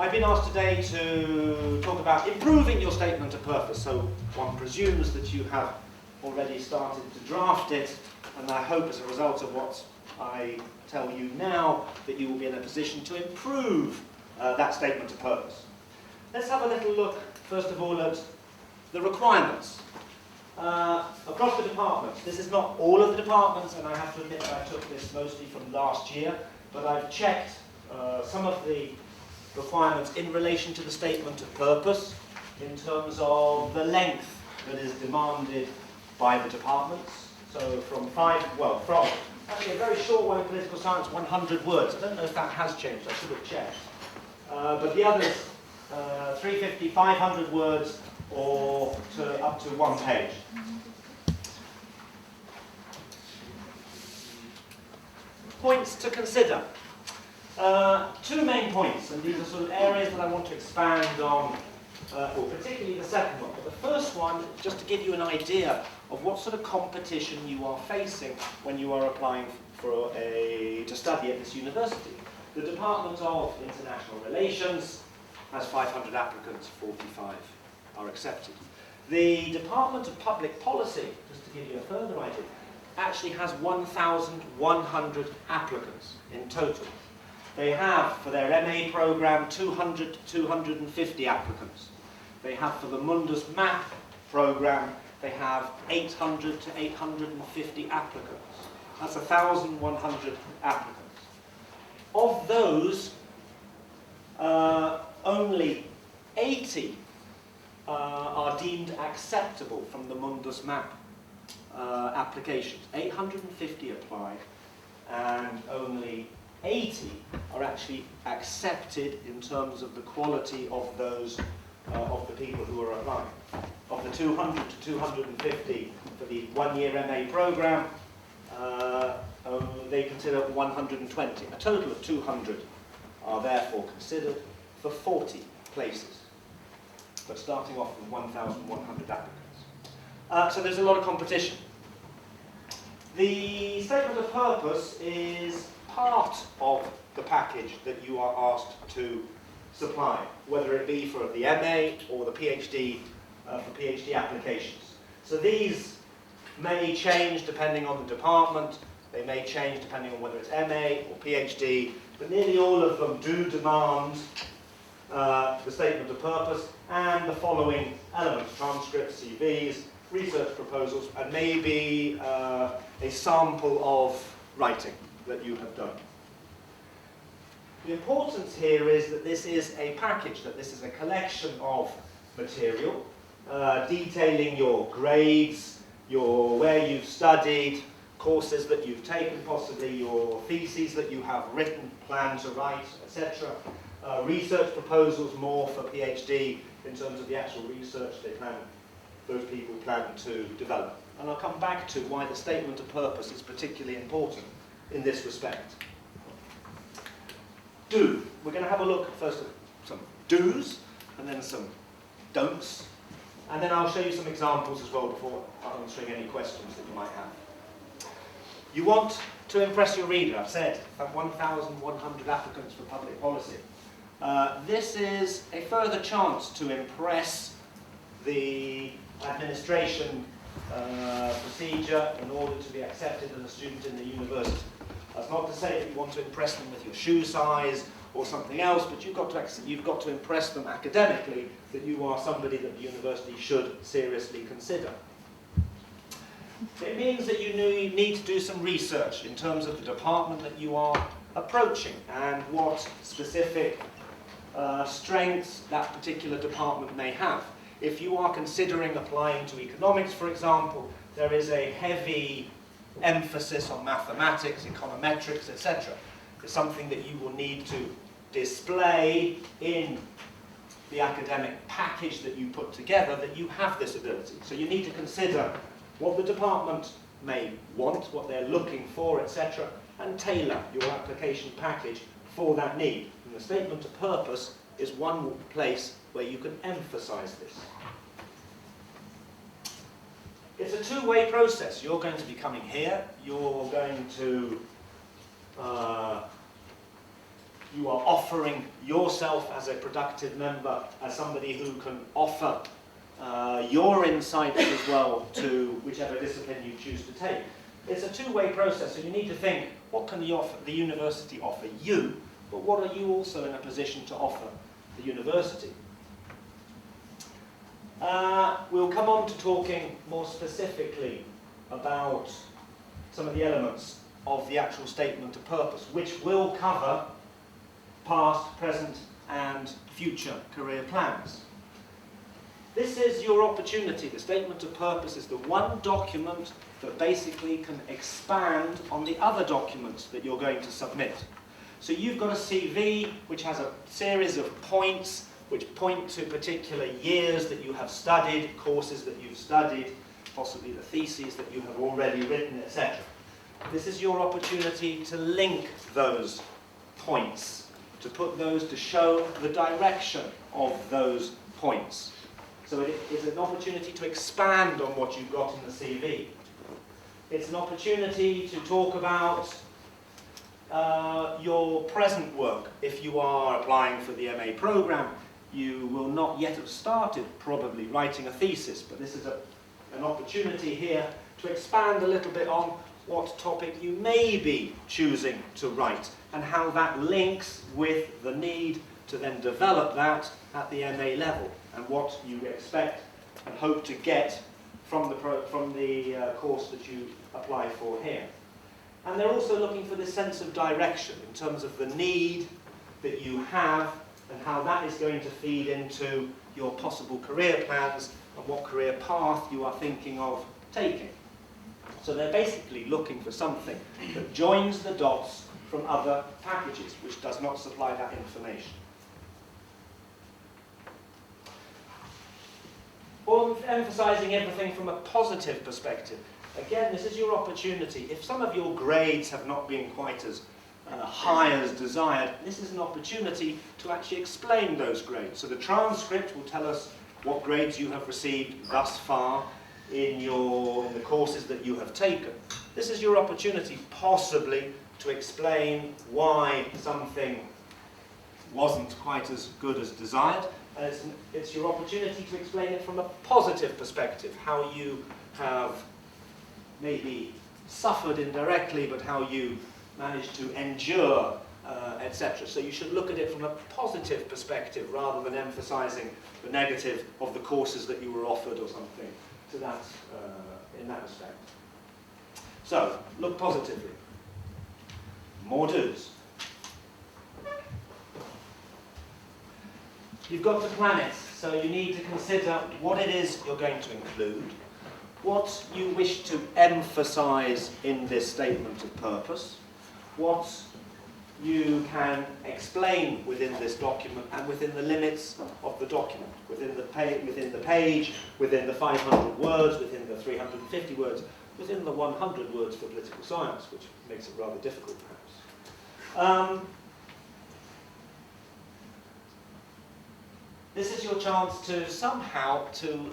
I've been asked today to talk about improving your statement of purpose, so one presumes that you have already started to draft it, and I hope as a result of what I tell you now that you will be in a position to improve that statement of purpose. Let's have a little look, first of all, at the requirements. Across the departments, this is not all of the departments, and I have to admit that I took this mostly from last year, but I've checked some of the requirements in relation to the statement of purpose in terms of the length that is demanded by the departments. So from actually a very short one in political science, 100 words. I don't know if that has changed, I should have checked. But the others, 350, 500 words, or up to 1 page. Points to consider. 2 main points, and these are sort of areas that I want to expand on, particularly the second one. But the first one, just to give you an idea of what sort of competition you are facing when you are applying to study at this university. The Department of International Relations has 500 applicants, 45 are accepted. The Department of Public Policy, just to give you a further idea, actually has 1,100 applicants in total. They have, for their MA program, 200 to 250 applicants. They have, for the Mundus MAP program, they have 800 to 850 applicants. That's 1,100 applicants. Of those, only 80 are deemed acceptable from the Mundus MAP applications. 850 apply, and only 80 are actually accepted in terms of the quality of those of the people who are applying. Of the 200 to 250 for the 1-year MA program, they consider 120. A total of 200 are therefore considered for 40 places, but starting off with 1,100 applicants. So there's a lot of competition. The statement of purpose is part of the package that you are asked to supply, whether it be for the MA or the PhD, for PhD applications. So these may change depending on the department, they may change depending on whether it's MA or PhD, but nearly all of them do demand the statement of purpose and the following elements: transcripts, CVs, research proposals, and maybe a sample of writing that you have done. The importance here is that this is a package, that this is a collection of material detailing your grades, where you've studied, courses that you've taken, possibly your theses that you have written, plan to write, etc. Research proposals more for PhD in terms of the actual research those people plan to develop. And I'll come back to why the statement of purpose is particularly important in this respect. We're going to have a look first at some do's and then some don'ts, and then I'll show you some examples as well before answering any questions that you might have. You want to impress your reader. I've said 1,100 applicants for public policy. This is a further chance to impress the administration procedure in order to be accepted as a student in the university. That's not to say that you want to impress them with your shoe size or something else, but you've got to impress them academically that you are somebody that the university should seriously consider. It means that you need to do some research in terms of the department that you are approaching and what specific strengths that particular department may have. If you are considering applying to economics, for example, there is a heavy emphasis on mathematics, econometrics, etc. It's something that you will need to display in the academic package that you put together, that you have this ability. So you need to consider what the department may want, what they're looking for, etc., and tailor your application package for that need. And the statement of purpose is one place where you can emphasize this. It's a two-way process. You're going to be coming here, you're going to You are offering yourself as a productive member, as somebody who can offer your insights as well to whichever discipline you choose to take. It's a two-way process, so you need to think, what can the university offer you, but what are you also in a position to offer the university? We'll come on to talking more specifically about some of the elements of the actual statement of purpose, which will cover past, present, and future career plans. This is your opportunity. The statement of purpose is the one document that basically can expand on the other documents that you're going to submit. So you've got a CV which has a series of points which point to particular years that you have studied, courses that you've studied, possibly the theses that you have already written, etc. This is your opportunity to link those points, to put those, to show the direction of those points. So it is an opportunity to expand on what you've got in the CV. It's an opportunity to talk about your present work. If you are applying for the MA programme, you will not yet have started probably writing a thesis, but this is an opportunity here to expand a little bit on what topic you may be choosing to write and how that links with the need to then develop that at the MA level and what you expect and hope to get from the course that you apply for here. And they're also looking for this sense of direction in terms of the need that you have and how that is going to feed into your possible career plans and what career path you are thinking of taking. So they're basically looking for something that joins the dots from other packages, which does not supply that information. Or emphasizing everything from a positive perspective. Again, this is your opportunity. If some of your grades have not been quite as high as desired, this is an opportunity to actually explain those grades. So the transcript will tell us what grades you have received thus far in the courses that you have taken. This is your opportunity possibly to explain why something wasn't quite as good as desired. And it's your opportunity to explain it from a positive perspective, how you have maybe suffered indirectly, but how you managed to endure, etc. So you should look at it from a positive perspective rather than emphasizing the negative of the courses that you were offered or something to that, in that respect. So, look positively. More do's. You've got to plan it, so you need to consider what it is you're going to include, what you wish to emphasize in this statement of purpose, what you can explain within this document and within the limits of the document, within the page, within the 500 words, within the 350 words, within the 100 words for political science, which makes it rather difficult perhaps. This is your chance to somehow to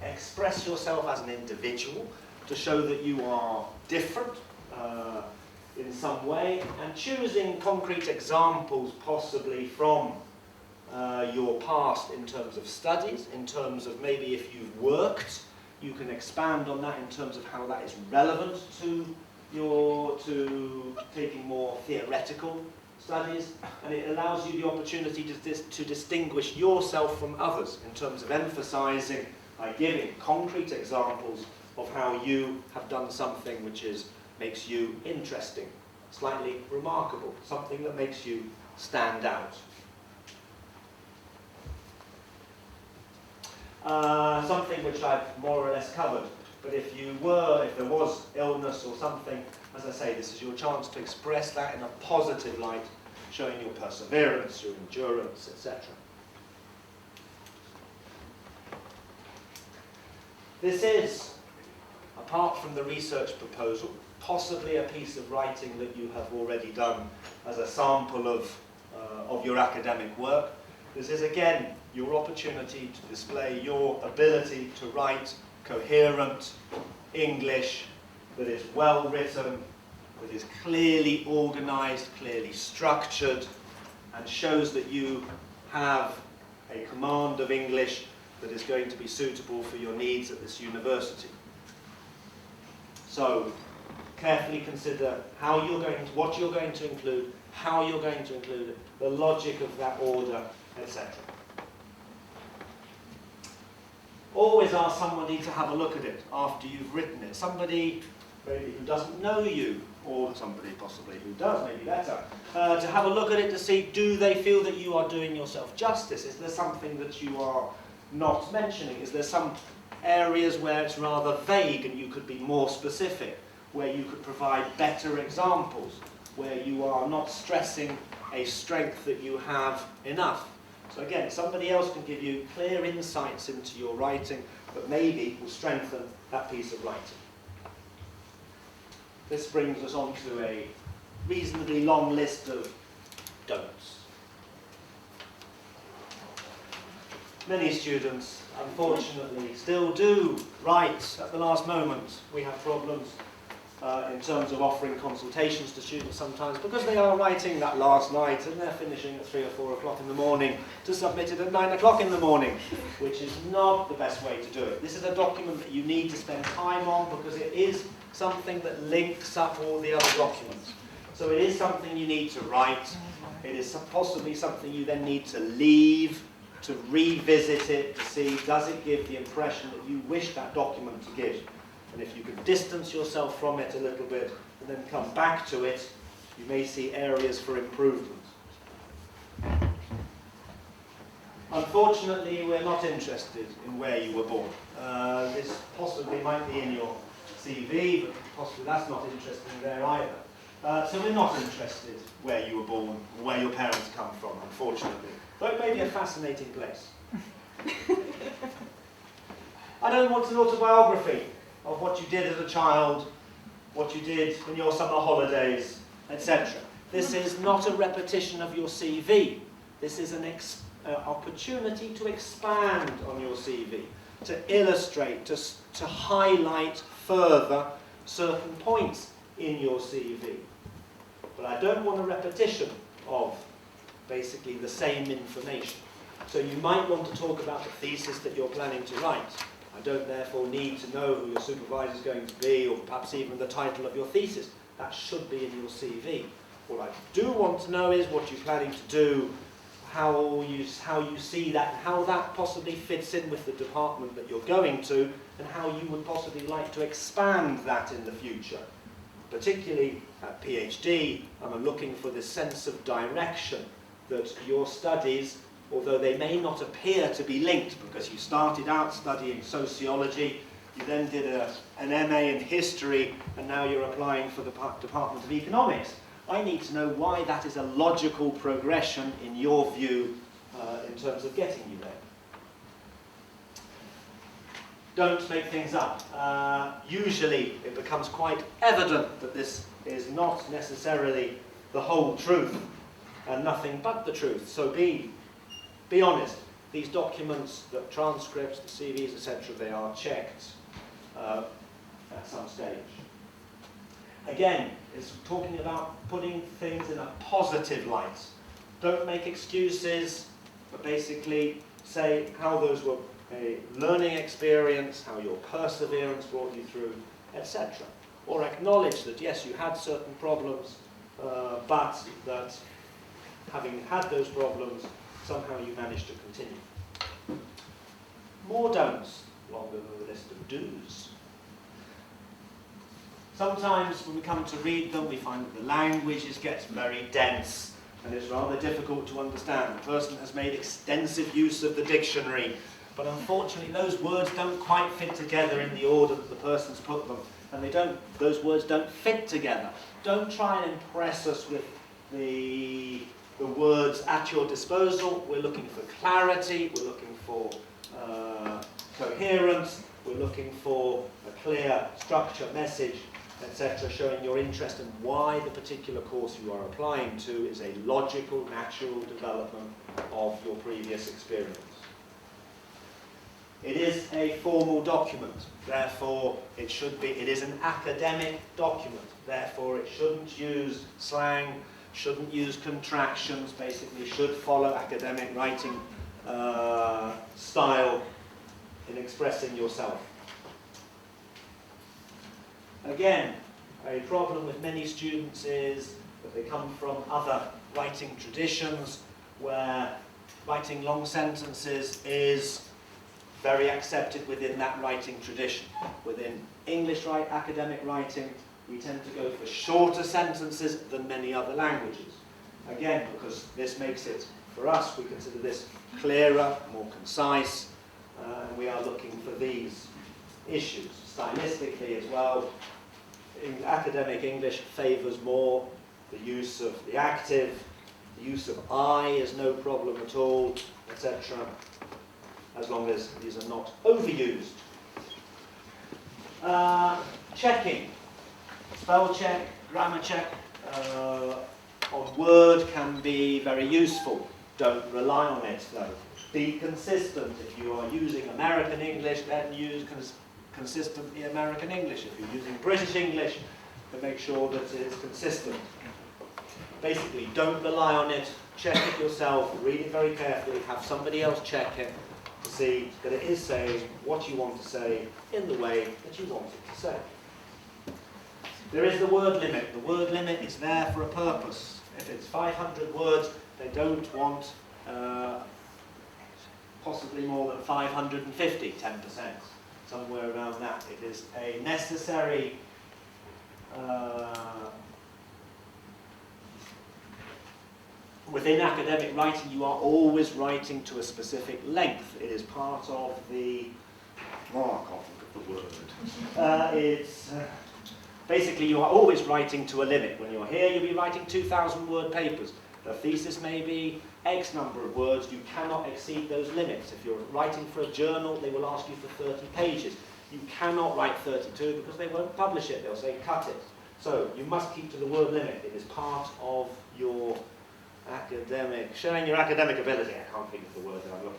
express yourself as an individual, to show that you are different in some way, and choosing concrete examples possibly from your past in terms of studies, in terms of maybe if you've worked, you can expand on that in terms of how that is relevant to taking more theoretical studies, and it allows you the opportunity to distinguish yourself from others in terms of emphasizing by giving concrete examples of how you have done something which makes you interesting, slightly remarkable, something that makes you stand out. Something which I've more or less covered, but if there was illness or something, as I say, this is your chance to express that in a positive light, showing your perseverance, your endurance, etc. This is, apart from the research proposal, possibly a piece of writing that you have already done as a sample of your academic work. This is again your opportunity to display your ability to write coherent English that is well written, that is clearly organized, clearly structured, and shows that you have a command of English that is going to be suitable for your needs at this university. So carefully consider how you're going to, what you're going to include, how you're going to include it, the logic of that order, etc. Always ask somebody to have a look at it after you've written it. Somebody maybe who doesn't know you, or somebody possibly who does, maybe better, to have a look at it to see, do they feel that you are doing yourself justice? Is there something that you are not mentioning? Is there some areas where it's rather vague and you could be more specific, where you could provide better examples, where you are not stressing a strength that you have enough? So again, somebody else can give you clear insights into your writing, but maybe will strengthen that piece of writing. This brings us on to a reasonably long list of don'ts. Many students, unfortunately, still do write at the last moment. We have problems in terms of offering consultations to students sometimes because they are writing that last night and they're finishing at 3 or 4 o'clock in the morning to submit it at 9 o'clock in the morning, which is not the best way to do it. This is a document that you need to spend time on because it is something that links up all the other documents. So it is something you need to write. It is possibly something you then need to leave, to revisit it, to see does it give the impression that you wish that document to give. And if you can distance yourself from it a little bit and then come back to it, you may see areas for improvement. Unfortunately, we're not interested in where you were born. This possibly might be in your CV, but possibly that's not interesting there either. So we're not interested where you were born, or where your parents come from, unfortunately. Though it may be a fascinating place. I don't want an autobiography of what you did as a child, what you did in your summer holidays, etc. This is not a repetition of your CV. This is an opportunity to expand on your CV, to illustrate, to highlight further certain points in your CV. But I don't want a repetition of basically the same information. So you might want to talk about the thesis that you're planning to write. I don't therefore need to know who your supervisor is going to be, or perhaps even the title of your thesis. That should be in your CV. What I do want to know is what you're planning to do, how you see that, how that possibly fits in with the department that you're going to, and how you would possibly like to expand that in the future. Particularly at PhD, I'm looking for this sense of direction that your studies, although they may not appear to be linked because you started out studying sociology, you then did an MA in history, and now you're applying for the Department of Economics. I need to know why that is a logical progression in your view in terms of getting you there. Don't make things up. Usually it becomes quite evident that this is not necessarily the whole truth and nothing but the truth. So be honest. These documents, the transcripts, the CVs, etc., they are checked at some stage. Again, it's talking about putting things in a positive light. Don't make excuses, but basically say how those were a learning experience, how your perseverance brought you through, etc. Or acknowledge that, yes, you had certain problems, but that having had those problems, somehow you managed to continue. More don'ts, longer than the list of do's. Sometimes when we come to read them, we find that the language gets very dense and it's rather difficult to understand. The person has made extensive use of the dictionary, but unfortunately those words don't quite fit together in the order that the person's put them, and those words don't fit together. Don't try and impress us with the words at your disposal. We're looking for clarity, we're looking for coherence, we're looking for a clear structure, message, etc., showing your interest in why the particular course you are applying to is a logical, natural development of your previous experience. It is a formal document, therefore it is an academic document, therefore it shouldn't use slang, shouldn't use contractions, basically should follow academic writing style in expressing yourself. Again, a problem with many students is that they come from other writing traditions where writing long sentences is very accepted within that writing tradition. Within English academic writing, we tend to go for shorter sentences than many other languages. Again, because this makes it, for us, we consider this clearer, more concise, and we are looking for these issues. Stylistically as well, academic English favours more the use of the active, the use of I is no problem at all, etc., as long as these are not overused. Checking. Spell check, grammar check on Word can be very useful. Don't rely on it though. Be consistent. If you are using American English, then use consistently American English. If you're using British English, then make sure that it's consistent. Basically, don't rely on it. Check it yourself, read it very carefully, have somebody else check it to see that it is saying what you want to say in the way that you want it to say. There is the word limit. The word limit is there for a purpose. If it's 500 words, they don't want possibly more than 550, 10%, somewhere around that. It is a necessary within academic writing, you are always writing to a specific length. It is part of the... Oh, I can't think of the word. Basically, you are always writing to a limit. When you're here, you'll be writing 2,000 word papers. The thesis may be X number of words. You cannot exceed those limits. If you're writing for a journal, they will ask you for 30 pages. You cannot write 32 because they won't publish it. They'll say, cut it. So you must keep to the word limit. It is part of your academic, showing your academic ability. I can't think of the word that I'm looking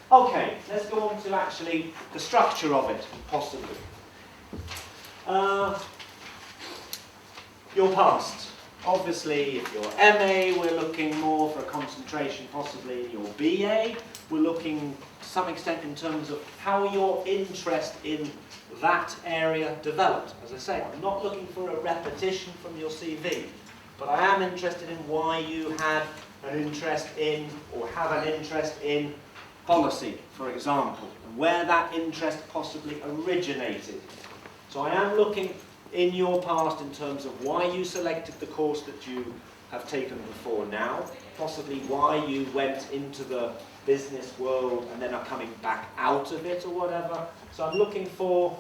for. Okay, let's go on to actually the structure of it, possibly. Your past. Obviously, if you're MA, we're looking more for a concentration, possibly in your BA. We're looking to some extent in terms of how your interest in that area developed. As I say, I'm not looking for a repetition from your CV, but I am interested in why you had an interest in, or have an interest in, policy, for example, and where that interest possibly originated. So I am looking in your past in terms of why you selected the course that you have taken before now, possibly why you went into the business world and then are coming back out of it or whatever. So I'm looking for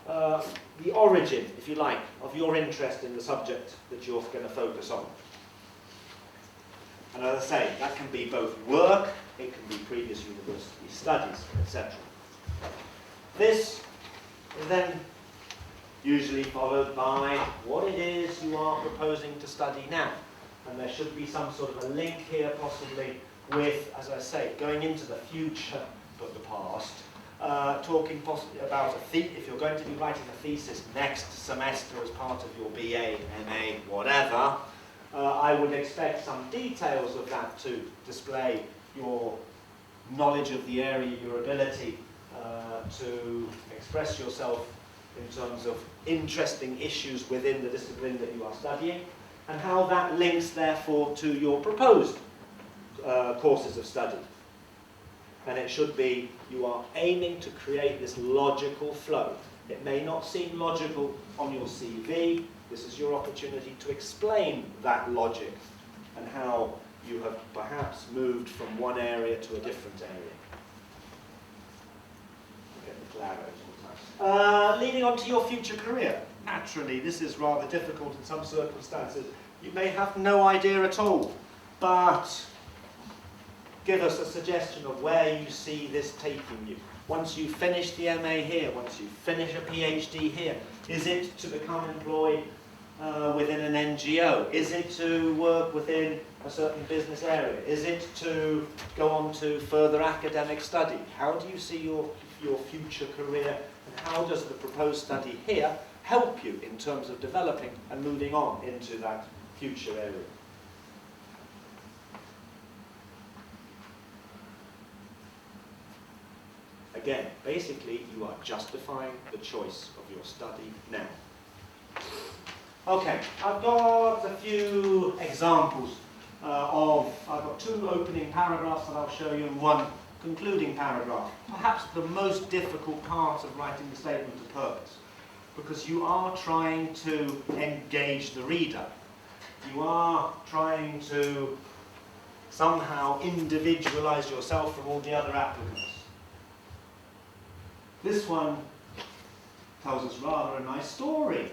the origin, if you like, of your interest in the subject that you're going to focus on. And as I say, that can be both work, it can be previous university studies, etc. This is then usually followed by what it is you are proposing to study now. And there should be some sort of a link here, possibly, with, as I say, going into the future, but the past. Talking possibly about if you're going to be writing a thesis next semester as part of your BA, MA, whatever, I would expect some details of that to display your knowledge of the area, your ability to express yourself in terms of interesting issues within the discipline that you are studying, and how that links, therefore, to your proposed courses of study. And it should be, you are aiming to create this logical flow. It may not seem logical on your CV. This is your opportunity to explain that logic and how you have perhaps moved from one area to a different area. Get the clarity. Leading on to your future career. Naturally, this is rather difficult in some circumstances. You may have no idea at all, but give us a suggestion of where you see this taking you. Once you finish the MA here, once you finish a PhD here, is it to become employed within an NGO? Is it to work within a certain business area? Is it to go on to further academic study? How do you see your future career, and how does the proposed study here help you in terms of developing and moving on into that future area? again, basically you are justifying the choice of your study now. Okay, I've got a few examples I've got two opening paragraphs that I'll show you and one concluding paragraph. Perhaps the most difficult part of writing the statement of purpose, because you are trying to engage the reader. You are trying to somehow individualize yourself from all the other applicants. This one tells us rather a nice story.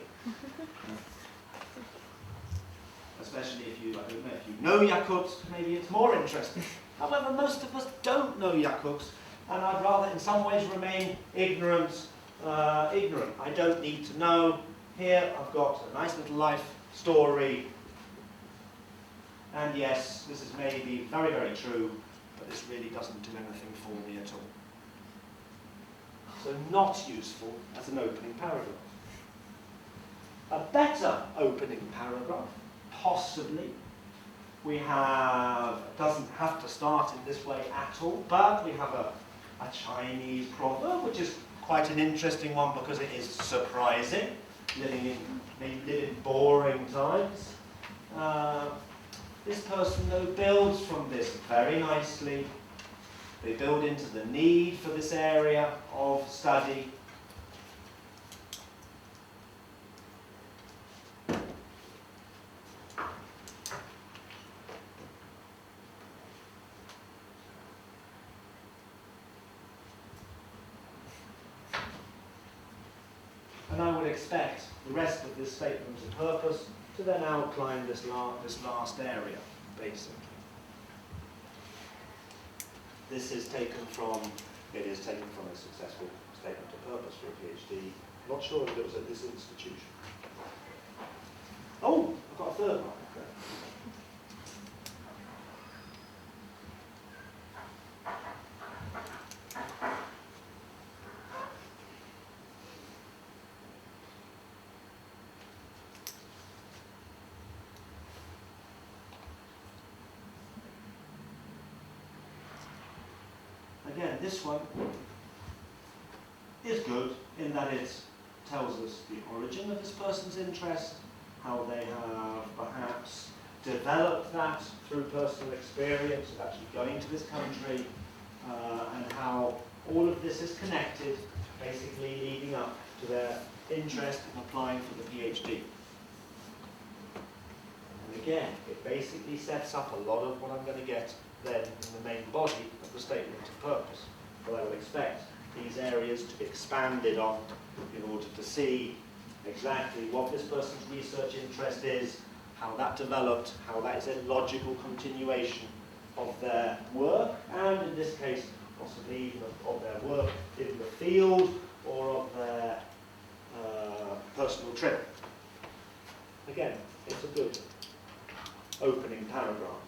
Especially if you, I don't know, if you know Yakut, maybe it's more interesting. However, most of us don't know Yakuts, and I'd rather in some ways remain ignorant. I don't need to know. Here I've got a nice little life story. And yes, this is maybe very, very true, but this really doesn't do anything for me at all. So not useful as an opening paragraph. A better opening paragraph, possibly, we have, it doesn't have to start in this way at all, but we have a Chinese proverb, which is quite an interesting one because it is surprising, they live in boring times. This person, though, builds from this very nicely. They build into the need for this area of study. And I would expect the rest of this statement of purpose to then outline this last area, basically. This is taken from a successful statement of purpose for a PhD. Not sure if it was at this institution. Oh, I've got a third one. Again, this one is good in that it tells us the origin of this person's interest, how they have perhaps developed that through personal experience of actually going to this country, and how all of this is connected, basically leading up to their interest in applying for the PhD. And again, it basically sets up a lot of what I'm going to get then in the main body of the statement of purpose. But I would expect these areas to be expanded on in order to see exactly what this person's research interest is, how that developed, how that is a logical continuation of their work, and in this case, possibly even of their work in the field or of their personal trip. Again, it's a good opening paragraph.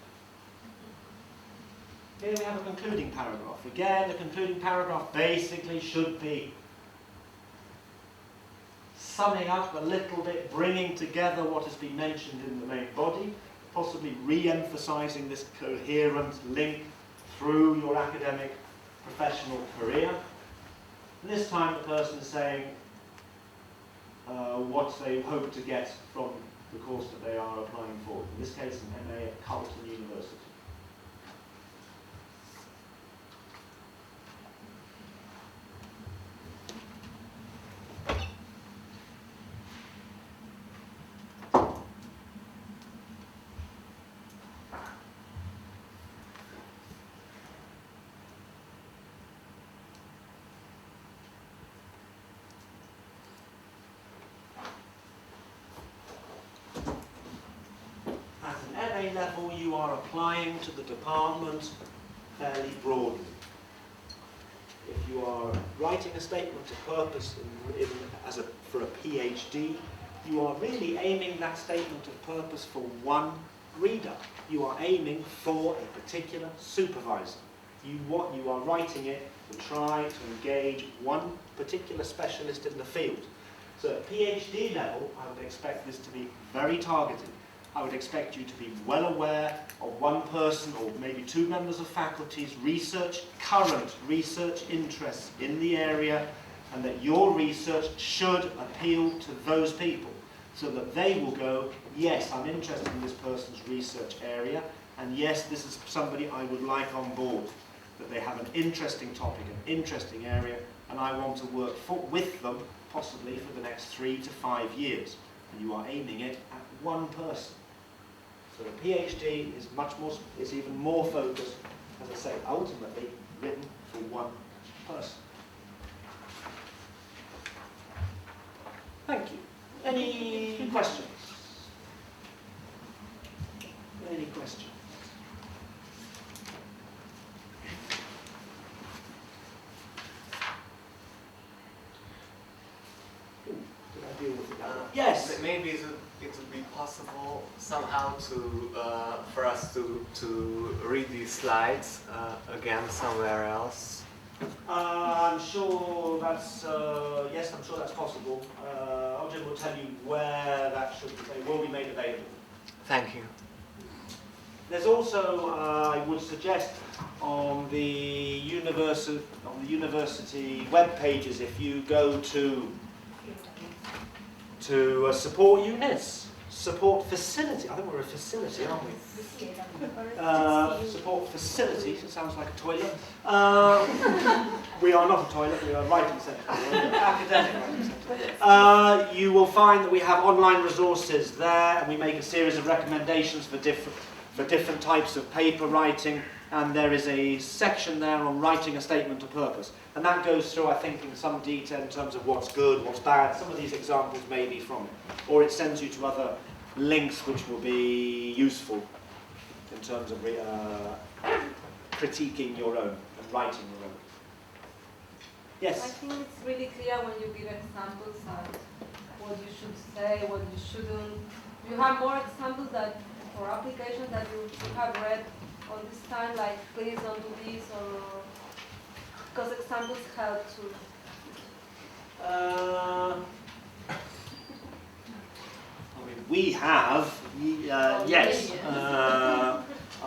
Here we have a concluding paragraph. Again, the concluding paragraph basically should be summing up a little bit, bringing together what has been mentioned in the main body, possibly re-emphasizing this coherent link through your academic professional career. And this time the person is saying what they hope to get from the course that they are applying for. In this case, an MA at Carleton University. Level, you are applying to the department fairly broadly. If you are writing a statement of purpose for a PhD, you are really aiming that statement of purpose for one reader. You are aiming for a particular supervisor. You are writing it to try to engage one particular specialist in the field. So at PhD level, I would expect this to be very targeted. I would expect you to be well aware of one person or maybe two members of faculty's current research interests in the area, and that your research should appeal to those people so that they will go, yes, I'm interested in this person's research area, and yes, this is somebody I would like on board, that they have an interesting topic, an interesting area, and I want to work with them, possibly for the next 3 to 5 years. And you are aiming it at one person. So the PhD is even more focused, as I say, ultimately written for one person. Thank you. Any questions? Any questions? Did I deal with it? Yes. Maybe it would be possible somehow to for us to read these slides again somewhere else. I'm sure that's yes. I'm sure that's possible. Ojin will tell you where that should be. They will be made available. Thank you. There's also, I would suggest, on the university web pages, if you go to support units, support facility. I think we're a facility, aren't we? Support facilities. It sounds like a toilet. We are not a toilet. We are a writing centre. Academic writing centre. You will find that we have online resources there, and we make a series of recommendations for different types of paper writing, and there is a section there on writing a statement of purpose. And that goes through, I think, in some detail in terms of what's good, what's bad. Some of these examples may be from it. Or it sends you to other links which will be useful in terms of critiquing your own and writing your own. Yes? I think it's really clear when you give examples of what you should say, what you shouldn't. You have more examples that for applications that you have read all this time, like please don't do this, or because examples help to. I mean, we have, yes. I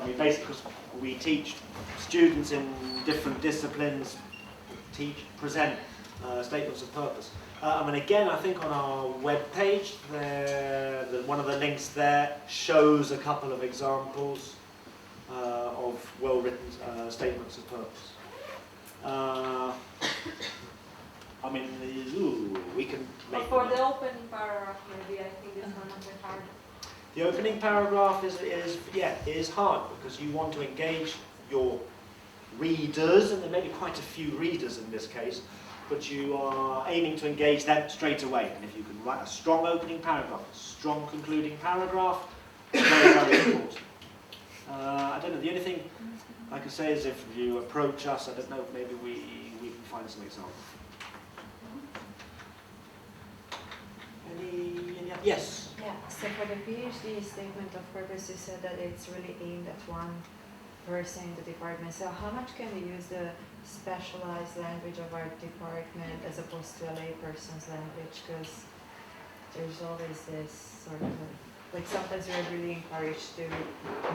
mean, basically, because we teach students in different disciplines, present statements of purpose. I mean, again, I think on our web page, one of the links there shows a couple of examples of well-written statements of purpose. I mean, we can make. But for the opening paragraph, maybe I think it's one of the hard. The opening paragraph is hard because you want to engage your readers, and there may be quite a few readers in this case, but you are aiming to engage them straight away. And if you can write a strong opening paragraph, a strong concluding paragraph, very, very important. I don't know, the only thing I can say is if you approach us, I don't know, maybe we can find some examples. Yes? Yeah, so for the PhD statement of purpose, you said that it's really aimed at one person in the department. So how much can we use the specialized language of our department as opposed to a layperson's language? Because there's always this sort of, like sometimes we're really encouraged to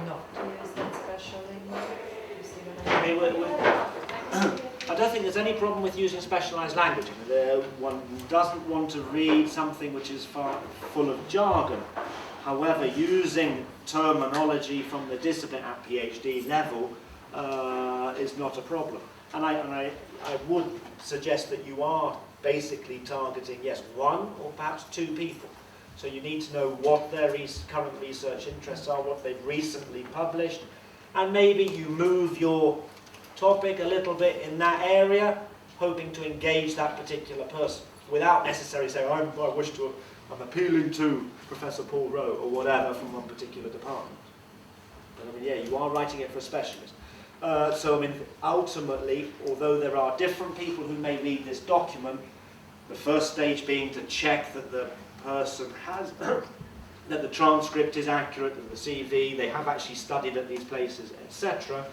not to use that special language. You see what I mean? I don't think there's any problem with using specialised language. One doesn't want to read something which is full of jargon. However, using terminology from the discipline at PhD level is not a problem. And I would suggest that you are basically targeting, yes, one or perhaps two people. So you need to know what their current research interests are, what they've recently published, and maybe you move your topic a little bit in that area, hoping to engage that particular person, without necessarily saying, I'm appealing to Professor Paul Rowe, or whatever, from one particular department. But I mean, yeah, you are writing it for a specialist. So I mean, ultimately, although there are different people who may read this document, the first stage being to check that the person has, that the transcript is accurate, that the CV, they have actually studied at these places, etc.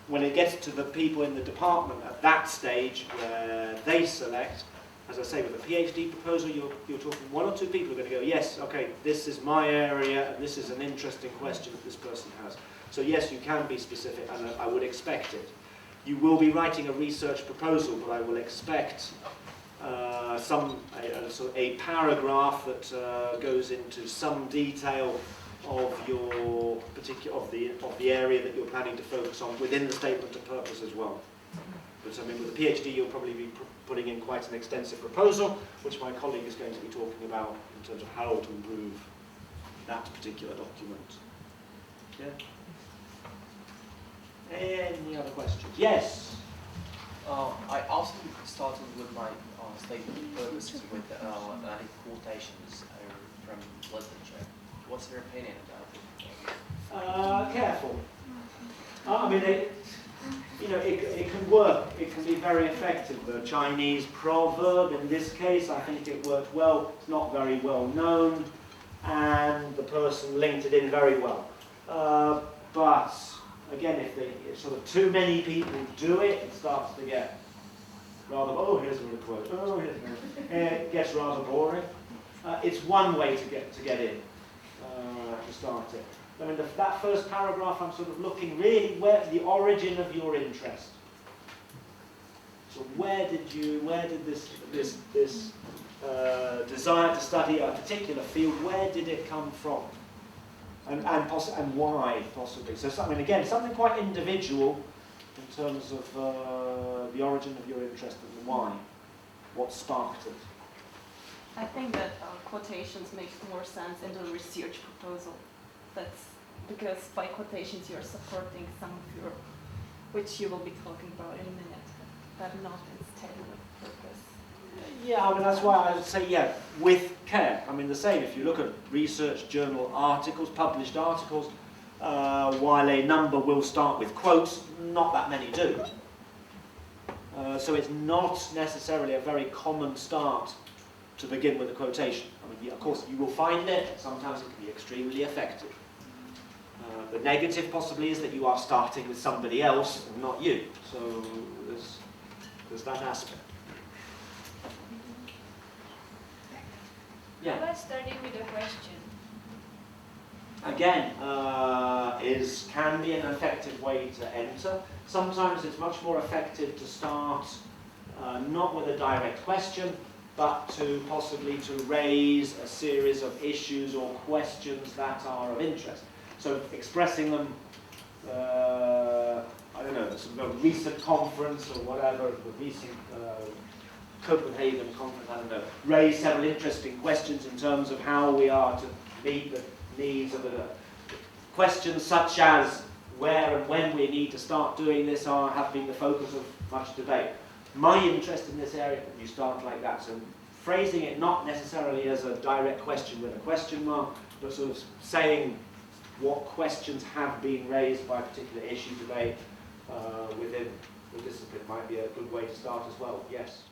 When it gets to the people in the department at that stage where they select, as I say, with a PhD proposal, you're talking one or two people who are going to go, yes, okay, this is my area, and this is an interesting question that this person has. So yes, you can be specific, and I would expect it. You will be writing a research proposal, but I will expect a paragraph that goes into some detail of your particular of the area that you're planning to focus on within the statement of purpose as well. But I mean, with a PhD, you'll probably be putting in quite an extensive proposal, which my colleague is going to be talking about in terms of how to improve that particular document. Yeah. Any other questions? Yes. I also started with my statement of purposes with any quotations from literature. What's your opinion about it? Careful. I mean, it can work. It can be very effective. The Chinese proverb, in this case, I think it worked well. It's not very well known, and the person linked it in very well. But again, if sort of too many people do it, it starts to get rather, oh, here's a quote, oh, here's a it gets rather boring. It's one way to get in, to start it. I mean, that first paragraph, I'm sort of looking really where the origin of your interest. So where did this desire to study a particular field, where did it come from? And why, possibly. So something, again, something quite individual in terms of the origin of your interest and the why. What sparked it? I think that quotations make more sense in the research proposal. That's because by quotations you're supporting some of your, which you will be talking about in a minute, but not in statement of purpose. Yeah, I mean, that's why I would say, yeah, with care. I mean, the same, if you look at research journal articles, published articles, while a number will start with quotes, not that many do. So it's not necessarily a very common start to begin with a quotation. I mean, of course, you will find it, sometimes it can be extremely effective. The negative possibly is that you are starting with somebody else and not you. So there's that aspect. Yeah. How about starting with a question? Again, can be an effective way to enter. Sometimes it's much more effective to start not with a direct question, but to possibly to raise a series of issues or questions that are of interest. So expressing them, I don't know, sort of a recent conference or whatever, the recent Copenhagen conference, I don't know, raise several interesting questions in terms of how we are to meet the needs of the questions such as where and when we need to start doing this have been the focus of much debate. My interest in this area, you start like that. So phrasing it not necessarily as a direct question with a question mark, but sort of saying what questions have been raised by a particular issue debate within the discipline might be a good way to start as well. Yes.